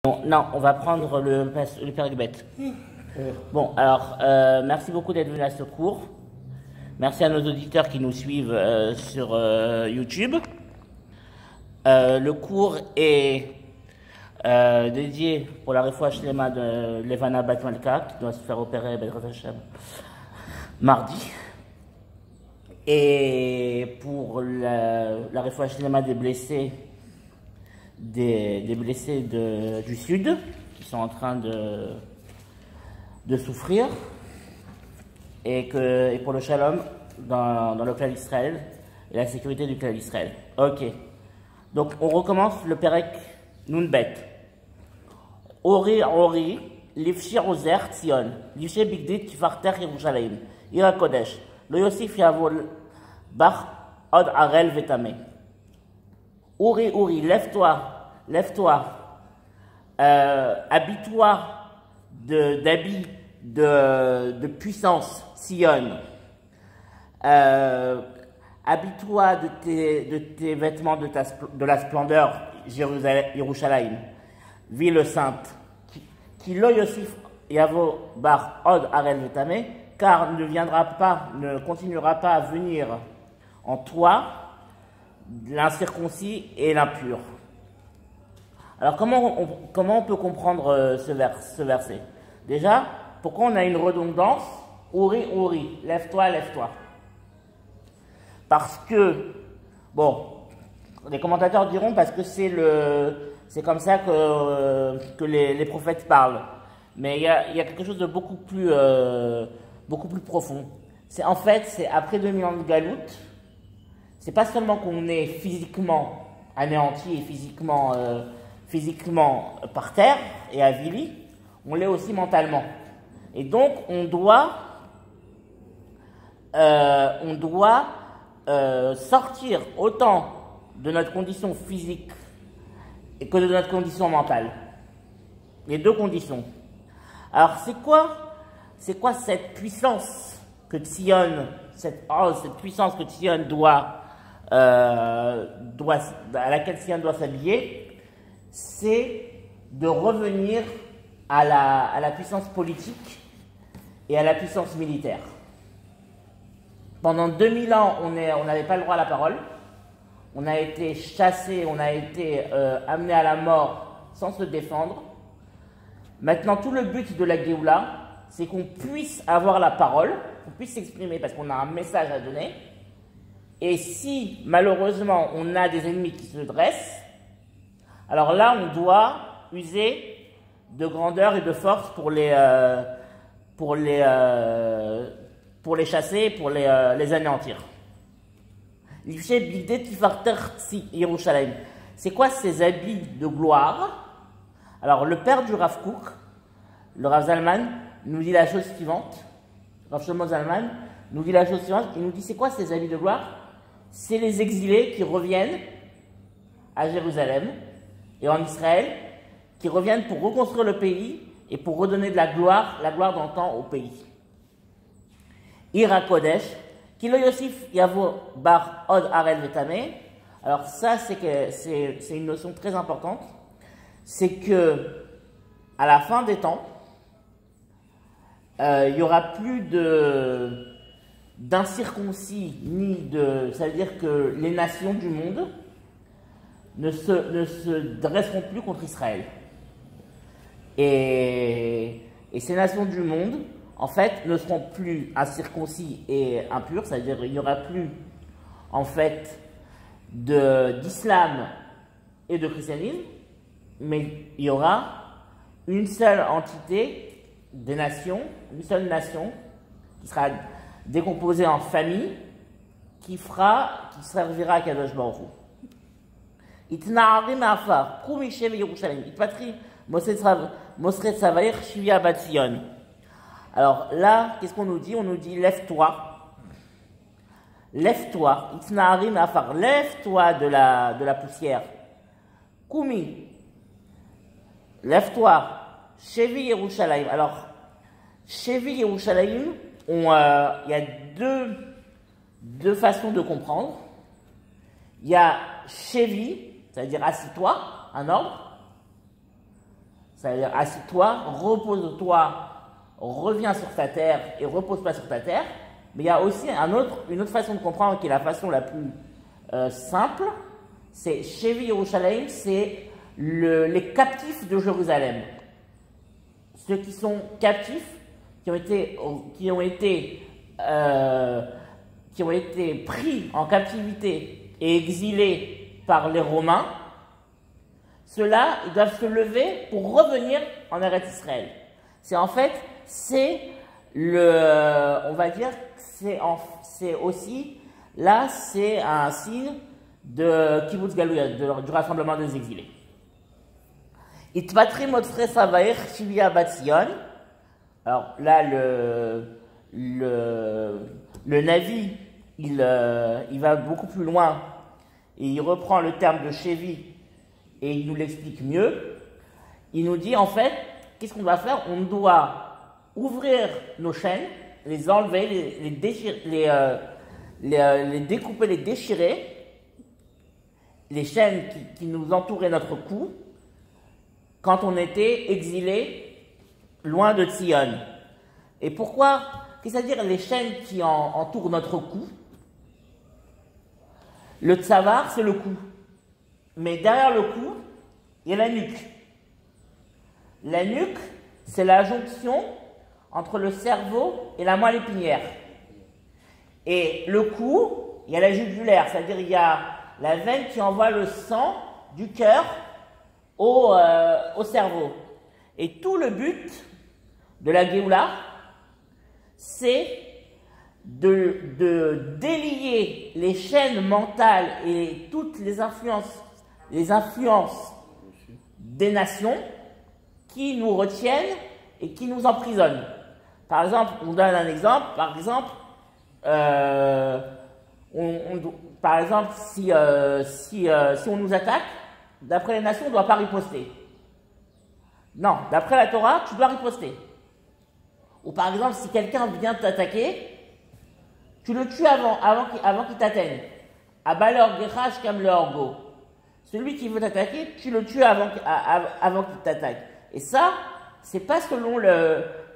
Non, on va prendre le Père Gbet. Bon, alors, merci beaucoup d'être venu à ce cours. Merci à nos auditeurs qui nous suivent sur YouTube. Le cours est dédié pour la Refoua Shlema de Levana Bat Malka, qui doit se faire opérer Bezrat Hashem mardi. Et pour la Refoua Shlema des blessés, des blessés du Sud, qui sont en train de souffrir, et pour le shalom dans le clan d'Israël et la sécurité du clan d'Israël. Ok. Donc on recommence le Perek Nunbet. Ori, Livshir Ozer Tzion, Livshir Bigdit Tifarter Yerushalayim, Ira Kodesh, Lo Yosif Yavol Bach Od Arel Vetame. Uri, lève-toi, habille-toi d'habits de puissance, Sion. Habille-toi de tes vêtements de la splendeur, Yerushalayim, ville sainte. Qui lo Yosif Yavo Bar Od Arel Vetame, car ne continuera pas à venir en toi l'incirconcis et l'impur. Alors comment on peut comprendre ce verset? Déjà, pourquoi on a une redondance? Uri, lève-toi. Parce que, bon, les commentateurs diront parce que c'est comme ça que les prophètes parlent. Mais il y a quelque chose de beaucoup plus profond. C'est après 2000 ans de galoute. C'est pas seulement qu'on est physiquement anéanti et physiquement par terre et avili, on l'est aussi mentalement. Et donc on doit sortir autant de notre condition physique que de notre condition mentale. Les deux conditions. Alors c'est quoi cette puissance que Tzion, cette puissance que Tzion à laquelle Tzion doit s'habiller? C'est de revenir à la puissance politique et à la puissance militaire. Pendant 2000 ans, on n'avait pas le droit à la parole. On a été chassé, on a été amené à la mort sans se défendre. Maintenant, tout le but de la Géoula, c'est qu'on puisse avoir la parole, qu'on puisse s'exprimer parce qu'on a un message à donner. Et si, malheureusement, on a des ennemis qui se dressent, alors là, on doit user de grandeur et de force pour les chasser, pour les anéantir. C'est quoi ces habits de gloire? Alors, le père du Rav Kook, le Rav Zalman, nous dit la chose suivante. Rav Shlomo Zalman nous dit la chose suivante. Il nous dit, c'est quoi ces habits de gloire? C'est les exilés qui reviennent à Jérusalem et en Israël, qui reviennent pour reconstruire le pays et pour redonner de la gloire d'antan au pays. Ira Kodesh, Kilo Yosif Yavo Bar Od Arel Vetame. Alors ça, c'est une notion très importante. C'est que à la fin des temps, il n'y aura plus d'incirconcis ça veut dire que les nations du monde ne se dresseront plus contre Israël. Et ces nations du monde, en fait, ne seront plus incirconcis et impurs, c'est-à-dire il n'y aura plus, en fait, d'islam et de christianisme, mais il y aura une seule entité des nations, une seule nation qui sera décomposée en famille, qui servira à Kadosh Baruch Hu. Itna'arim afar, Prumishev Yerushalayim, Itpatri Mosret Savair Shivia Bat Tzion. Alors là, qu'est-ce qu'on nous dit? On nous dit lève-toi, Itna'arim afar, lève-toi de la poussière. Kumi, lève-toi, Shevi Yerushalayim. Alors, Shevi Yerushalayim, il y a deux façons de comprendre. Il y a Shevi, c'est-à-dire assis-toi, un ordre. c'est-à-dire assis-toi, repose-toi, reviens sur ta terre et repose-toi sur ta terre. Mais il y a aussi une autre façon de comprendre qui est la façon la plus simple, c'est Shevi Yerushalayim, c'est les captifs de Jérusalem. Ceux qui sont captifs, qui ont été pris en captivité et exilés par les Romains, ceux-là, ils doivent se lever pour revenir en Eretz Israël. On va dire, c'est aussi, là, c'est un signe de Kibbutz Galouyot, du rassemblement des exilés. Itvatri Motzre Savair Shivia Batzion. Alors là, le Navi, il va beaucoup plus loin et il reprend le terme de Shevi et il nous l'explique mieux. Il nous dit en fait, qu'est-ce qu'on doit faire? On doit ouvrir nos chaînes, les enlever, les découper, les déchirer, les chaînes qui nous entouraient notre cou quand on était exilé loin de Tzion. Et pourquoi? Qu'est-ce que ça veut dire les chaînes qui entourent notre cou? Le tsavar, c'est le cou. Mais derrière le cou, il y a la nuque. La nuque, c'est la jonction entre le cerveau et la moelle épinière. Et le cou, il y a la jugulaire, c'est-à-dire il y a la veine qui envoie le sang du cœur au cerveau. Et tout le but de la Géoula, c'est de délier les chaînes mentales et toutes les influences des nations qui nous retiennent et qui nous emprisonnent. Par exemple, on donne un exemple. Par exemple, si on nous attaque, d'après les nations, on ne doit pas riposter. Non, d'après la Torah, tu dois riposter. Ou par exemple, si quelqu'un vient t'attaquer, tu le tues avant qu'il t'atteigne. Abalor Gechash Kam le Orgo. Celui qui veut t'attaquer, tu le tues avant qu'il t'attaque. Et ça, c'est pas selon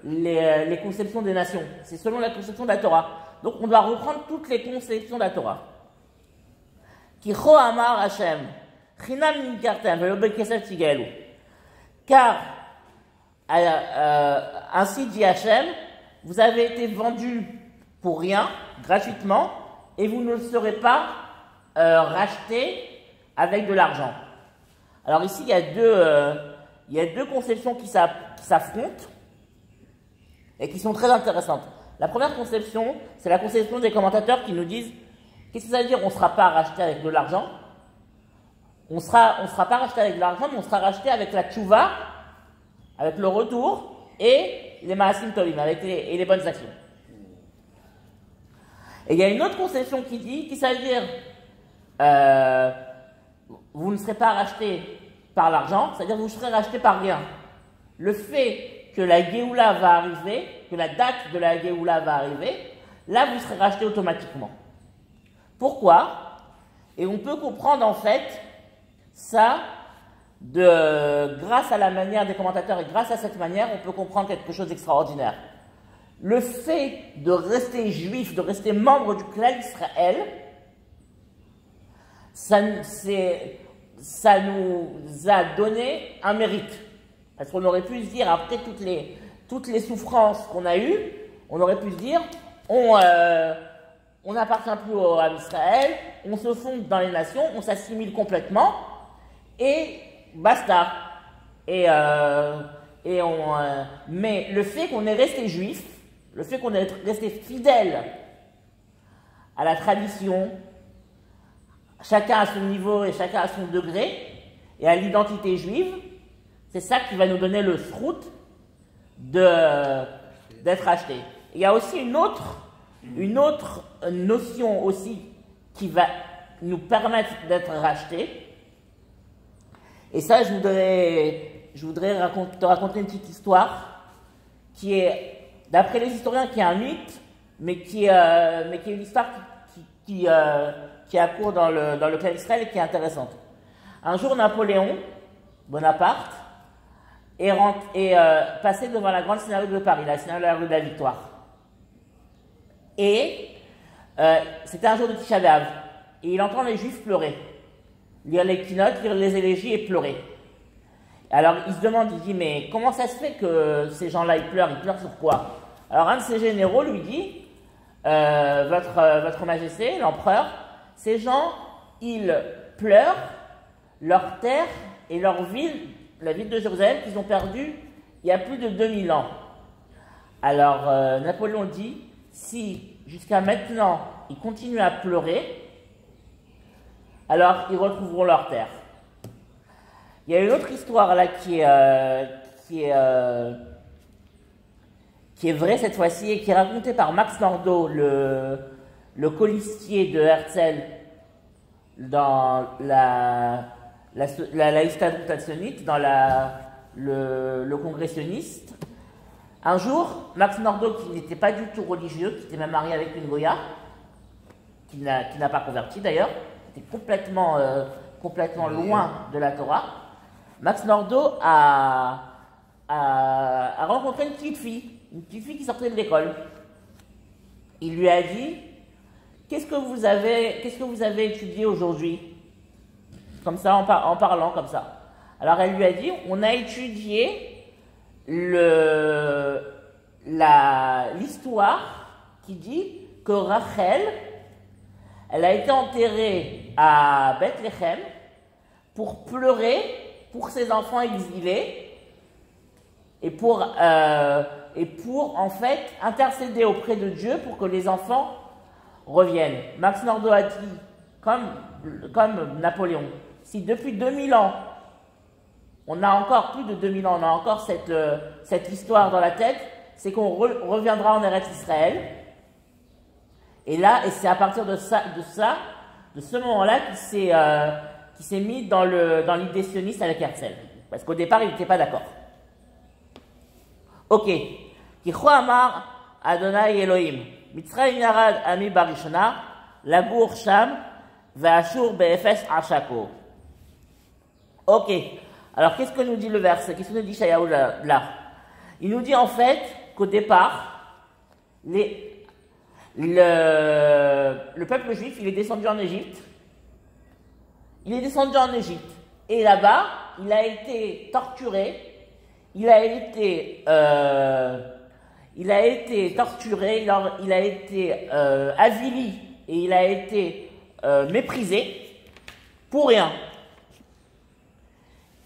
les conceptions des nations, c'est selon la conception de la Torah. Donc on doit reprendre toutes les conceptions de la Torah. Kicho Amar Hashem, Chinam Nimkartem, Velo Bekesef Tigaelu. Car, ainsi dit Hashem, vous avez été vendus pour rien, gratuitement, et vous ne serez pas rachetés avec de l'argent. Alors ici, il y a deux conceptions qui s'affrontent et qui sont très intéressantes. La première conception, c'est la conception des commentateurs qui nous disent qu'est-ce que ça veut dire on ne sera pas racheté avec de l'argent? On sera pas racheté avec de l'argent, mais on sera racheté avec la tchouva, avec le retour et les maasim tovim, et les bonnes actions. Et il y a une autre conception qui dit que ça veut dire vous ne serez pas racheté par l'argent, c'est-à-dire vous serez racheté par rien. Le fait que la Géoula va arriver, que la date de la Géoula va arriver, là vous serez racheté automatiquement. Pourquoi? Et on peut comprendre en fait ça grâce à la manière des commentateurs et grâce à cette manière, on peut comprendre quelque chose d'extraordinaire. Le fait de rester juif, de rester membre du clan d'Israël, ça nous a donné un mérite. Parce qu'on aurait pu se dire, après toutes les souffrances qu'on a eues, on aurait pu se dire, on n'appartient plus à Israël, on se fonde dans les nations, on s'assimile complètement, et basta. Mais le fait qu'on est resté juif, le fait qu'on est resté fidèle à la tradition, chacun à son niveau et chacun à son degré, et à l'identité juive, c'est ça qui va nous donner le srout d'être acheté. Il y a aussi une autre notion aussi qui va nous permettre d'être racheté. Et ça, je voudrais te raconter une petite histoire qui est, d'après les historiens, qui est un mythe, mais qui est une histoire qui a cours dans le clan d'Israël et qui est intéressante. Un jour, Napoléon Bonaparte et passait devant la grande synagogue de Paris, la synagogue de la rue de la Victoire. Et c'était un jour de Tisha B'Av. Et il entend les Juifs pleurer. Lire les keynotes, lire les élégies et pleurer. Alors il se demande, il dit, mais comment ça se fait que ces gens-là, ils pleurent sur quoi? Alors un de ces généraux lui dit, votre Majesté, l'empereur, ces gens, ils pleurent leur terre et leur ville, la ville de Jérusalem, qu'ils ont perdue il y a plus de 2000 ans. Alors Napoléon dit, si jusqu'à maintenant, ils continuent à pleurer, alors ils retrouveront leur terre. Il y a une autre histoire là qui est vraie cette fois-ci et qui est racontée par Max Nordau, le colistier de Herzl dans la Histadrut, dans le congressionniste. Un jour, Max Nordau, qui n'était pas du tout religieux, qui était même marié avec une Goya, qui n'a pas converti d'ailleurs, était complètement loin de la Torah, Max Nordau a rencontré une petite fille qui sortait de l'école. Il lui a dit, qu'est-ce que vous avez étudié aujourd'hui? Comme ça, en parlant comme ça. Alors elle lui a dit, on a étudié l'histoire qui dit que Rachel, elle a été enterrée à Bethléem pour pleurer pour ses enfants exilés et pour en fait intercéder auprès de Dieu pour que les enfants reviennent. Max Nordau a dit, comme Napoléon, si depuis 2000 ans, on a encore plus de 2000 ans, on a encore cette histoire dans la tête, c'est qu'on reviendra en Eretz Israël. Et là, et c'est à partir de ce moment-là qu'il s'est mis dans l'idée sioniste avec Herzl. Parce qu'au départ, il n'était pas d'accord. Ok. Kichou Amar Adonai Elohim. Mitzrayim Yarad Ami Barishona. Lagour Sham. Ve'ashur Be'efes Ashako. Ok. Alors, qu'est-ce que nous dit le verset? Qu'est-ce que nous dit Shayahu là? Il nous dit en fait qu'au départ, le peuple juif, il est descendu en Égypte. Il est descendu en Égypte. Et là-bas, il a été torturé. Il a été torturé, il a été avili et il a été méprisé pour rien.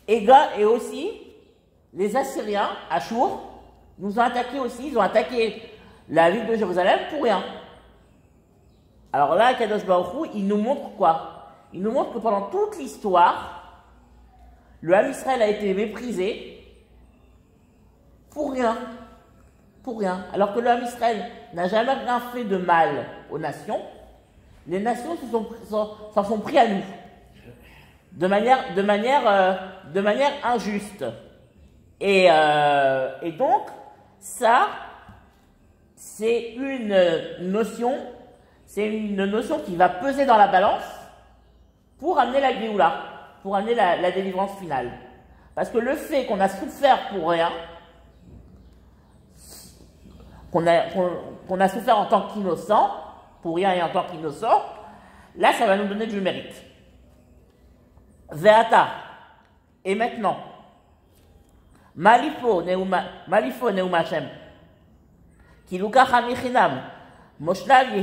Et aussi, les Assyriens, Achour, nous ont attaqués aussi, ils ont attaqué la ville de Jérusalem pour rien. Alors là, Kadosh Baruch Hu, il nous montre quoi? Il nous montre que pendant toute l'histoire, le Ham Israël a été méprisé pour rien. Pour rien. Alors que le Ham Israël n'a jamais rien fait de mal aux nations, les nations s'en sont pris à nous. De manière injuste. Et donc, ça, c'est une notion qui va peser dans la balance pour amener la Géoula, pour amener la délivrance finale. Parce que le fait qu'on a souffert pour rien, qu'on a souffert en tant qu'innocent, pour rien et en tant qu'innocent, là, ça va nous donner du mérite. Veata, et maintenant, Malifo Neuma Hashem, Kiluka Hamichinam, Moshlav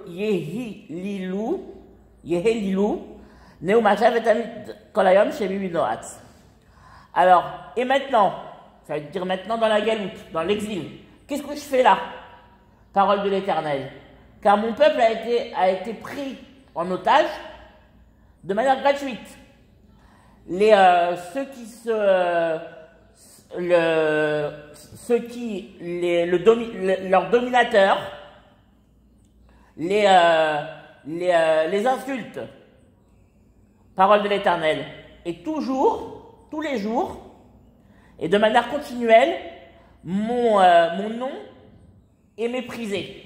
Yehililu, Neuma Hashem et Amit Kolayom Shemi Noat. Alors, et maintenant, ça veut dire maintenant dans la galoute, dans l'exil, qu'est-ce que je fais là? Parole de l'Éternel. Car mon peuple a été pris en otage de manière gratuite. Leurs dominateurs les insultent. Parole de l'Éternel. Et toujours, tous les jours, et de manière continuelle, mon nom est méprisé.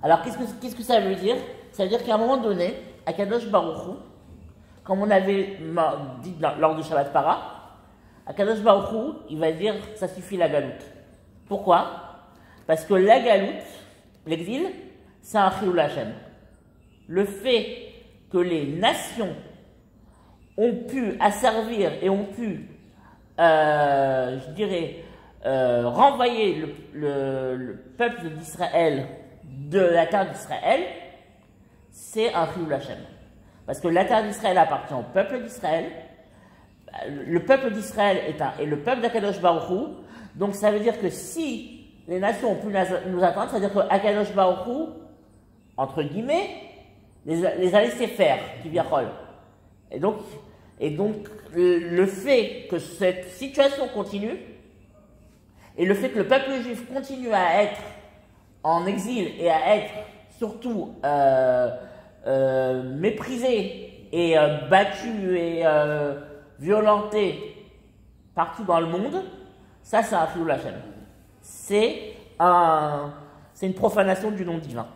Alors, qu'est-ce que ça veut dire? Ça veut dire qu'à un moment donné, à Kadosh Baruch Hu, comme on avait dit lors du Shabbat Para, Akadosh Baruch Hu, il va dire ça suffit la galoute. Pourquoi? Parce que la galoute, l'exil, c'est un chilul Hashem. Le fait que les nations ont pu asservir et ont pu, je dirais, renvoyer le peuple d'Israël de la terre d'Israël, c'est un chilul Hashem. Parce que la terre d'Israël appartient au peuple d'Israël. Le peuple d'Israël est le peuple d'Akadosh Baruch Hu. Donc ça veut dire que si les nations ont pu nous attendre, ça veut dire que Akadosh Baruch Hu, entre guillemets, les a laissés faire, Kivyachol. Et donc le fait que cette situation continue, et le fait que le peuple juif continue à être en exil et à être surtout méprisé et battu et violenté partout dans le monde, ça c'est un chilul Hashem. C'est une profanation du nom divin.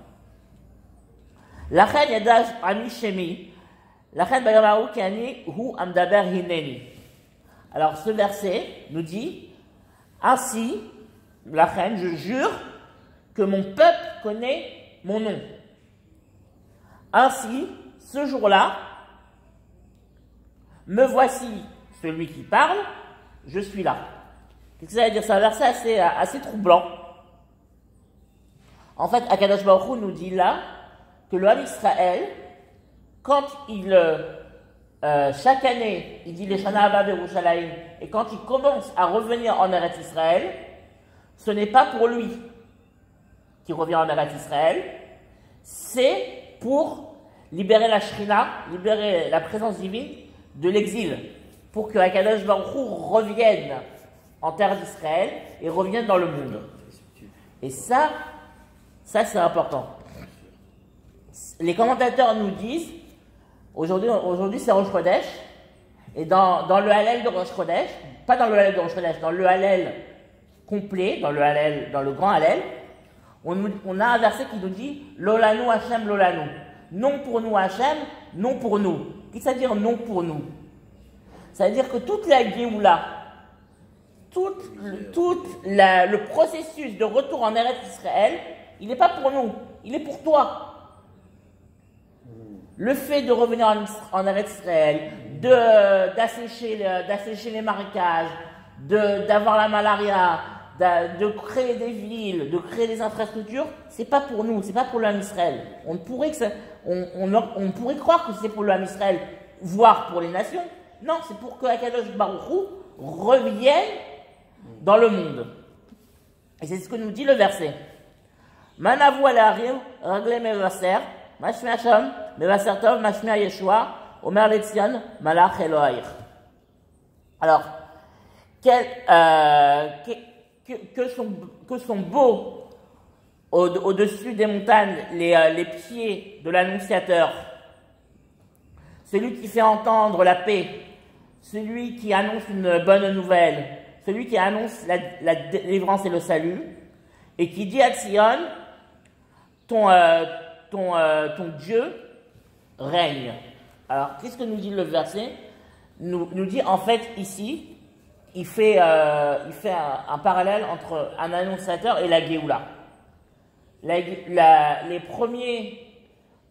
Lachen yadash ami shemi, lachen bayamahu kani hu amdaber hineni. Alors ce verset nous dit, ainsi, lachen, je jure que mon peuple connaît mon nom. Ainsi, ce jour-là, me voici celui qui parle, je suis là. Qu'est-ce que ça veut dire? C'est un verset assez troublant. En fait, Akadosh Baruch Hu nous dit là que le Ham Israël, quand chaque année, il dit les Shana Haba Berushalayim, et quand il commence à revenir en Eretz Israël, ce n'est pas pour lui qui revient en Eretz Israël, c'est pour libérer la Shrina, libérer la présence divine de l'exil, pour que Akadosh Baruch Hu revienne en terre d'Israël et revienne dans le monde. Et ça c'est important. Les commentateurs nous disent, aujourd'hui c'est Rosh Chodesh, et dans le Hallel de Rosh Chodesh, pas dans le Hallel de Rosh Chodesh, dans le Hallel complet, dans le grand Hallel, on a un verset qui nous dit Lolanu Hashem Lolanu. Non pour nous Hashem, non pour nous. Qu'est-ce que ça veut dire non pour nous? Ça veut dire que toute la Géoula, tout le processus de retour en Eretz Israël, il n'est pas pour nous, il est pour toi. Le fait de revenir en Eretz Israël, d'assécher les marécages, d'avoir la malaria, de créer des villes, de créer des infrastructures, c'est pas pour nous, c'est pas pour l'Am Israël. On pourrait croire que c'est pour l'Am Israël, voire pour les nations. Non, c'est pour que Akadosh Baruch Hu revienne dans le monde. Et c'est ce que nous dit le verset. Manavu alarim ragle mevaser, mashmea sham, mevaser tov, mashmea Yeshua, omer letzion, malach Elohir. Alors, que sont beaux au-dessus des montagnes les pieds de l'annonciateur, celui qui fait entendre la paix, celui qui annonce une bonne nouvelle, celui qui annonce la délivrance et le salut, et qui dit à Sion, ton Dieu règne. Alors, qu'est-ce que nous dit le verset? Nous dit en fait ici, il fait un parallèle entre un annonciateur et la Géoula. Les premiers,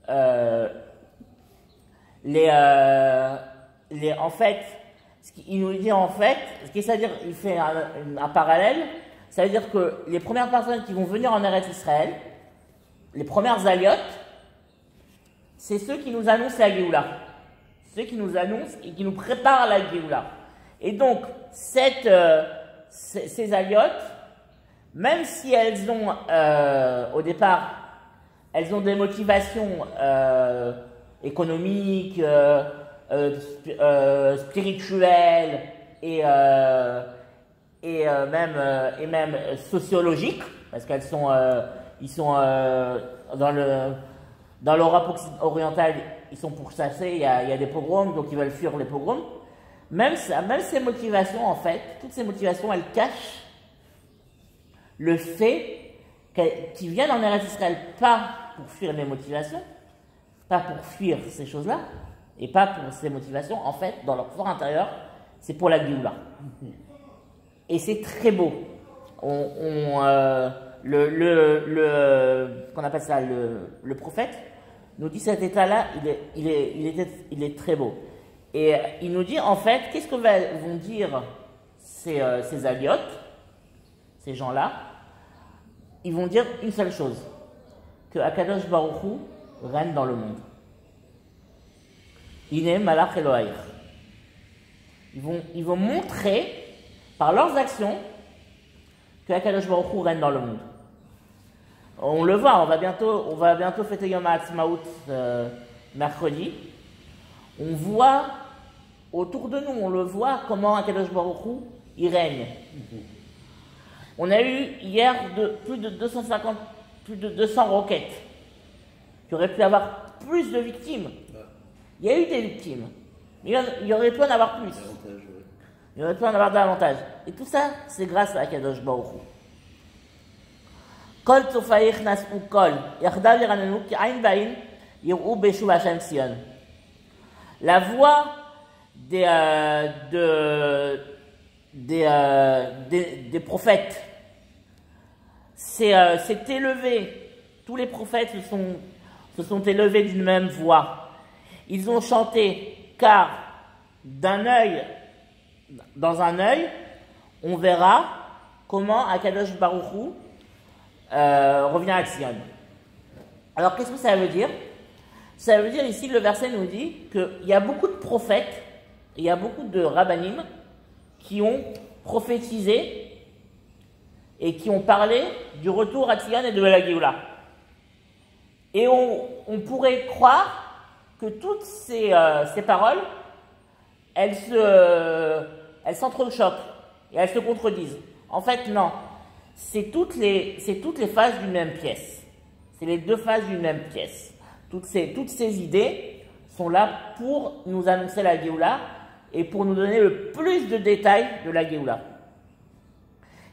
en fait, il nous dit en fait, c'est-à-dire, il fait un parallèle, ça veut dire que les premières personnes qui vont venir en Eretz Israël, les premières aliotes, c'est ceux qui nous annoncent la Géoula. Ceux qui nous annoncent et qui nous préparent à la Géoula. Et donc, ces aliotes, même si elles ont, au départ, elles ont des motivations économiques, spirituelles et même sociologiques, parce qu'elles sont, ils sont dans l'Europe orientale, ils sont pourchassés, il y a des pogroms, donc ils veulent fuir les pogroms. Même ces motivations, en fait, toutes ces motivations, elles cachent le fait qu'ils viennent en Eretz Israël pas pour fuir les motivations, pas pour fuir ces choses-là, et pas pour ces motivations, en fait, dans leur fort intérieur, c'est pour la Géoula. Et c'est très beau. Qu'on appelle ça le prophète nous dit cet état-là, il est très beau. Et il nous dit en fait, qu'est-ce que vont dire ces aliotes, ces gens-là? Ils vont dire une seule chose, que Akadosh Baruch Hu règne dans le monde. Ine Malach Elohai. Ils vont montrer par leurs actions que Akadosh Baruch Hu règne dans le monde. On le voit, on va bientôt fêter Yom HaAtzmaut mercredi. On voit autour de nous, on le voit comment Akadosh Baruch Hu il règne. On a eu hier plus de 200 roquettes qui auraient pu avoir plus de victimes. Il y a eu des victimes, mais il y aurait pu en avoir plus. Il y aurait pu en avoir davantage. Et tout ça, c'est grâce à Akadosh Baruch Hu. Kol tzofaich nas'u kol, yachdav yiranenu ki ayn ba'in yir'u beshuv Hashem Tzion. La voix des prophètes s'est élevée. Tous les prophètes se sont élevés d'une même voix. Ils ont chanté, car dans un œil, on verra comment Akadosh Baruch Hu revient à Tzion. Alors qu'est-ce que ça veut dire? Ça veut dire ici, le verset nous dit qu'il y a beaucoup de prophètes, il y a beaucoup de rabbanim qui ont prophétisé et qui ont parlé du retour à Tzion et de la Géoula. Et on pourrait croire que toutes ces paroles, elles s'entrechoquent et elles se contredisent. En fait, non. C'est toutes les faces d'une même pièce. C'est les deux faces d'une même pièce. Toutes ces idées sont là pour nous annoncer la Géoula et pour nous donner le plus de détails de la Géoula.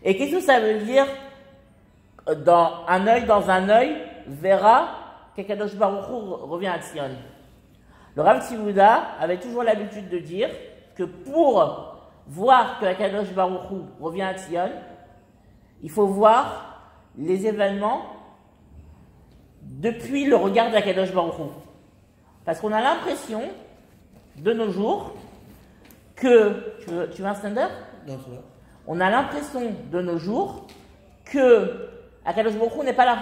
Et qu'est-ce que ça veut dire dans un œil verra qu'Akadosh Baruch Hu revient à Tzion? Le Rav Tzvi avait toujours l'habitude de dire que pour voir que Akadosh Baruch Hu revient à Tzion, il faut voir les événements depuis le regard d'Akadosh Baruch Hu. Parce qu'on a l'impression, de nos jours, que... Tu veux un stand-up? Non, c'est là. On a l'impression, de nos jours, que Akadosh Baruch Hu n'est pas là.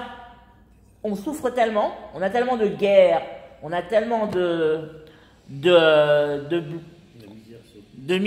On souffre tellement, on a tellement de guerres, on a tellement de misère